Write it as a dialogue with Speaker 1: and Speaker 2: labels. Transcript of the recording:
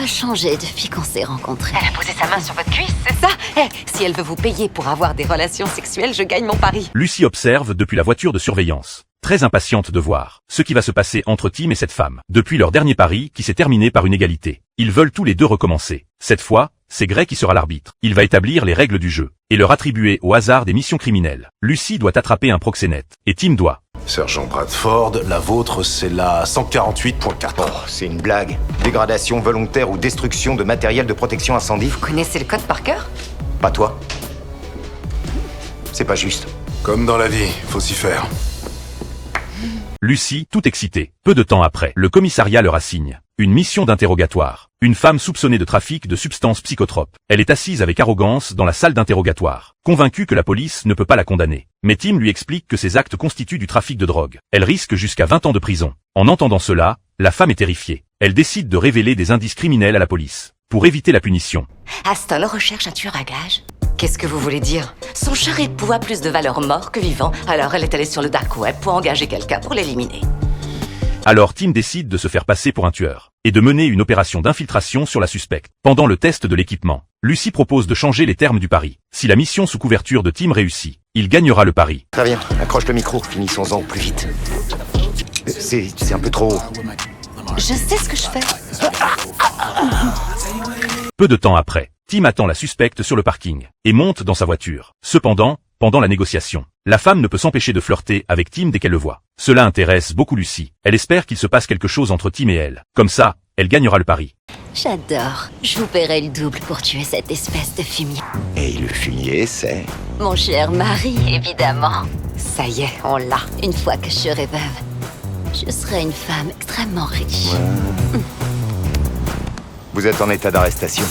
Speaker 1: pas changé depuis qu'on s'est rencontrés.
Speaker 2: Elle a posé sa main sur votre cuisse, c'est ça? Si elle veut vous payer pour avoir des relations sexuelles, je gagne mon pari.
Speaker 3: Lucy observe depuis la voiture de surveillance, très impatiente de voir ce qui va se passer entre Tim et cette femme, depuis leur dernier pari qui s'est terminé par une égalité. Ils veulent tous les deux recommencer. Cette fois, c'est Gray qui sera l'arbitre. Il va établir les règles du jeu et leur attribuer au hasard des missions criminelles. Lucy doit attraper un proxénète et Tim doit...
Speaker 4: Sergent Bradford, la vôtre, c'est la 148.4.
Speaker 5: Oh, c'est une blague. Dégradation volontaire ou destruction de matériel de protection incendie.
Speaker 2: Vous connaissez le code par cœur?
Speaker 5: Pas toi. C'est pas juste.
Speaker 4: Comme dans la vie, faut s'y faire.
Speaker 3: Lucy, tout excitée. Peu de temps après, le commissariat leur assigne une mission d'interrogatoire. Une femme soupçonnée de trafic de substances psychotropes. Elle est assise avec arrogance dans la salle d'interrogatoire, convaincue que la police ne peut pas la condamner. Mais Tim lui explique que ses actes constituent du trafic de drogue. Elle risque jusqu'à 20 ans de prison. En entendant cela, la femme est terrifiée. Elle décide de révéler des indices criminels à la police, pour éviter la punition.
Speaker 2: Aston recherche un tueur à gages. Qu'est-ce que vous voulez dire? Son char époux a plus de valeur mort que vivant, alors elle est allée sur le dark web pour engager quelqu'un pour l'éliminer.
Speaker 3: Alors Tim décide de se faire passer pour un tueur, et de mener une opération d'infiltration sur la suspecte. Pendant le test de l'équipement, Lucy propose de changer les termes du pari. Si la mission sous couverture de Tim réussit, il gagnera le pari.
Speaker 5: Très bien, accroche le micro, finissons-en au plus vite. C'est un peu trop haut.
Speaker 2: Je sais ce que je fais.
Speaker 3: Peu de temps après, Tim attend la suspecte sur le parking, et monte dans sa voiture. Cependant, pendant la négociation, la femme ne peut s'empêcher de flirter avec Tim dès qu'elle le voit. Cela intéresse beaucoup Lucy. Elle espère qu'il se passe quelque chose entre Tim et elle. Comme ça, elle gagnera le pari.
Speaker 1: J'adore. Je vous paierai le double pour tuer cette espèce de fumier.
Speaker 5: Et le fumier, c'est...
Speaker 1: Mon cher mari, évidemment.
Speaker 2: Ça y est, on l'a.
Speaker 1: Une fois que je serai veuve, je serai une femme extrêmement riche.
Speaker 5: Vous êtes en état d'arrestation.